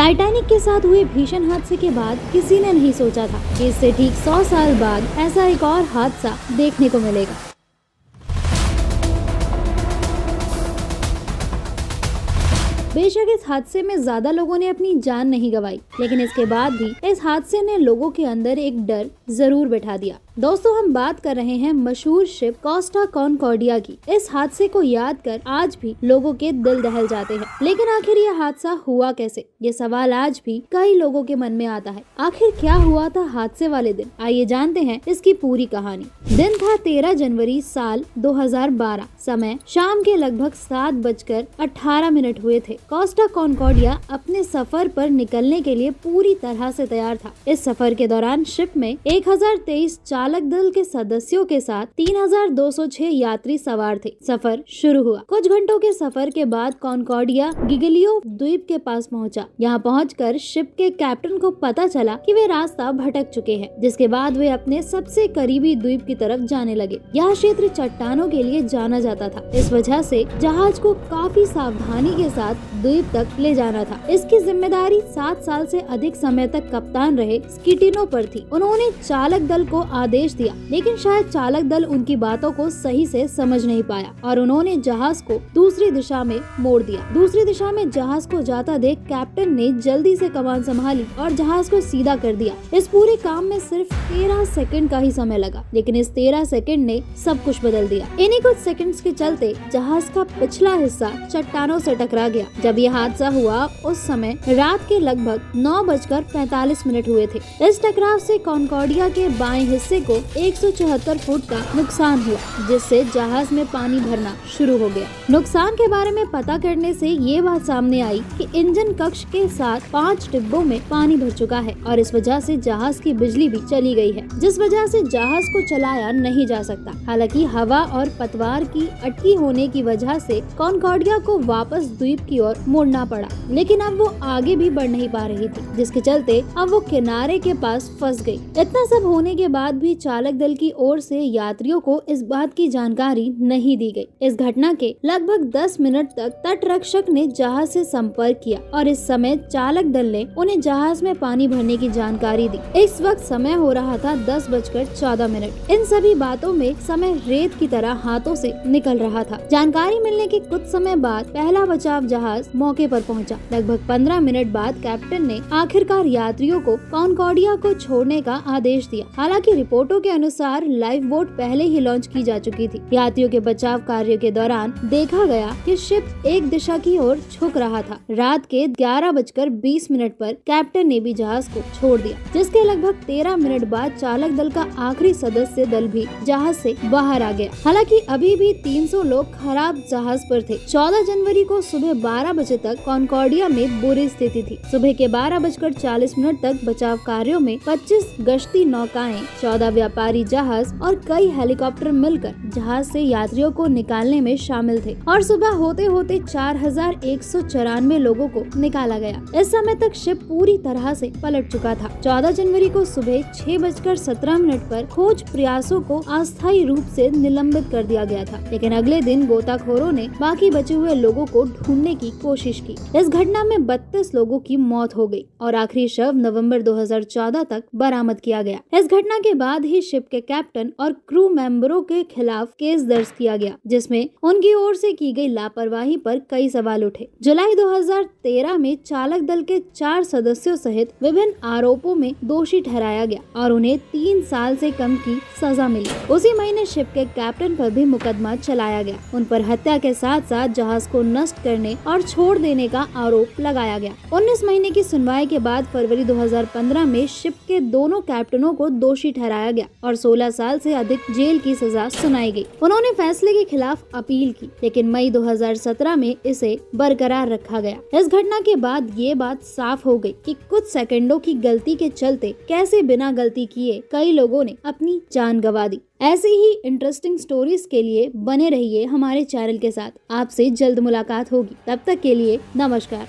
Titanic के साथ हुए भीषण हादसे के बाद किसी ने नहीं सोचा था कि इससे ठीक 100 साल बाद ऐसा एक और हादसा देखने को मिलेगा। बेशक इस हादसे में ज्यादा लोगों ने अपनी जान नहीं गंवाई, लेकिन इसके बाद भी इस हादसे ने लोगों के अंदर एक डर जरूर बैठा दिया। दोस्तों, हम बात कर रहे हैं मशहूर शिप कोस्टा कॉनकॉर्डिया की। इस हादसे को याद कर आज भी लोगों के दिल दहल जाते हैं। लेकिन आखिर ये हादसा हुआ कैसे, ये सवाल आज भी कई लोगों के मन में आता है। आखिर क्या हुआ था हादसे वाले दिन, आइए जानते हैं इसकी पूरी कहानी। दिन था 13 जनवरी साल 2012। समय शाम के लगभग 7:18 हुए थे। कोस्टा कॉनकॉर्डिया अपने सफर पर निकलने के लिए पूरी तरह से तैयार था। इस सफर के दौरान शिप में 1023 चालक दल के सदस्यों के साथ 3206 यात्री सवार थे। सफर शुरू हुआ। कुछ घंटों के सफर के बाद कॉनकॉर्डिया गिगलियो द्वीप के पास पहुंचा। यहां पहुंचकर शिप के कैप्टन को पता चला कि वे रास्ता भटक चुके हैं, जिसके बाद वे अपने सबसे करीबी द्वीप की तरफ जाने लगे। यह क्षेत्र चट्टानों के लिए जाना जाता था। इस वजह से जहाज को काफी सावधानी के साथ द्वीप तक ले जाना था। इसकी जिम्मेदारी 7 साल से अधिक समय तक कप्तान रहे स्कीटिनो पर थी। उन्होंने चालक दल को आदेश दिया, लेकिन शायद चालक दल उनकी बातों को सही से समझ नहीं पाया और उन्होंने जहाज को दूसरी दिशा में मोड़ दिया। दूसरी दिशा में जहाज को जाता देख कैप्टन ने जल्दी से कमान संभाली और जहाज को सीधा कर दिया। इस पूरे काम में सिर्फ 13 सेकंड का ही समय लगा, लेकिन इस 13 सेकंड ने सब कुछ बदल दिया। इन्हीं कुछ सेकंड्स के चलते जहाज का पिछला हिस्सा चट्टानों से टकरा गया। जब यह हादसा हुआ उस समय रात के लगभग 9:45 हुए थे। इस टकराव से कॉनकॉर्डिया के बाएं हिस्से को 174 फुट का नुकसान हुआ, जिससे जहाज में पानी भरना शुरू हो गया। नुकसान के बारे में पता करने से ये बात सामने आई कि इंजन कक्ष के साथ 5 डिब्बों में पानी भर चुका है और इस वजह से जहाज की बिजली भी चली गई है, जिस वजह से जहाज को चलाया नहीं जा सकता। हालांकि हवा और पतवार की अटकी होने की वजह से कॉनकॉर्डिया को वापस द्वीप की ओर मुड़ना पड़ा, लेकिन अब वो आगे भी बढ़ नहीं पा रही थी, जिसके चलते अब वो किनारे के पास फंस गई। इतना सब होने के बाद भी चालक दल की ओर से यात्रियों को इस बात की जानकारी नहीं दी गई। इस घटना के लगभग 10 मिनट तक तटरक्षक ने जहाज से संपर्क किया और इस समय चालक दल ने उन्हें जहाज में पानी भरने की जानकारी दी। इस वक्त समय हो रहा था 10:14। इन सभी बातों में समय रेत की तरह हाथों से निकल रहा था। जानकारी मिलने के कुछ समय बाद पहला बचाव जहाज मौके पर पहुंचा। लगभग 15 मिनट बाद कैप्टन ने आखिरकार यात्रियों को कॉनकॉर्डिया को छोड़ने का आदेश दिया। हालांकि रिपोर्टों के अनुसार लाइफ बोट पहले ही लॉन्च की जा चुकी थी। यात्रियों के बचाव कार्य के दौरान देखा गया कि शिप एक दिशा की ओर झुक रहा था। रात के 11:20 पर कैप्टन ने भी जहाज को छोड़ दिया, जिसके लगभग 13 मिनट बाद चालक दल का आखिरी सदस्य दल भी जहाज से बाहर आ गया। हालांकि अभी भी 300 लोग खराब जहाज पर थे। 14 जनवरी को सुबह 12 बजे तक कॉनकॉर्डिया में बुरी स्थिति थी। सुबह के 12:40 तक बचाव कार्यों में 25 गश्ती नौकाएं, 14 व्यापारी जहाज और कई हेलीकॉप्टर मिलकर जहाज से यात्रियों को निकालने में शामिल थे और सुबह होते होते 4194 लोगों को निकाला गया। इस समय तक शिप पूरी तरह से पलट चुका था। 14 जनवरी को सुबह 6:17 पर खोज प्रयासों को अस्थायी रूप से निलंबित कर दिया गया था, लेकिन अगले दिन गोताखोरों ने बाकी बचे हुए लोगों को ढूंढने की कोशिश की। इस घटना में 32 लोगों की मौत हो गई और आखिरी शव नवंबर 2014 तक बरामद किया गया। इस घटना के बाद ही शिप के कैप्टन और क्रू मेंबरों के खिलाफ केस दर्ज किया गया, जिसमें उनकी ओर से की गई लापरवाही पर कई सवाल उठे। जुलाई 2013 में चालक दल के 4 सदस्यों सहित विभिन्न आरोपों में दोषी ठहराया गया और उन्हें 3 साल से कम की सजा मिली। उसी महीने शिप के कैप्टन पर भी मुकदमा चलाया गया। उन पर हत्या के साथ साथ जहाज को नष्ट करने और छोड़ देने का आरोप लगाया गया। 19 महीने की सुनवाई के बाद फरवरी 2015 में शिप के दोनों कैप्टनों को दोषी ठहराया गया और 16 साल से अधिक जेल की सजा सुनाई गई। उन्होंने फैसले के खिलाफ अपील की, लेकिन मई 2017 में इसे बरकरार रखा गया। इस घटना के बाद ये बात साफ हो गई कि कुछ सेकंडों की गलती के चलते कैसे बिना गलती किए कई लोगों ने अपनी जान गंवा दी। ऐसे ही इंटरेस्टिंग स्टोरीज के लिए बने रहिए हमारे चैनल के साथ। आपसे जल्द मुलाकात होगी। तब तक के लिए नमस्कार।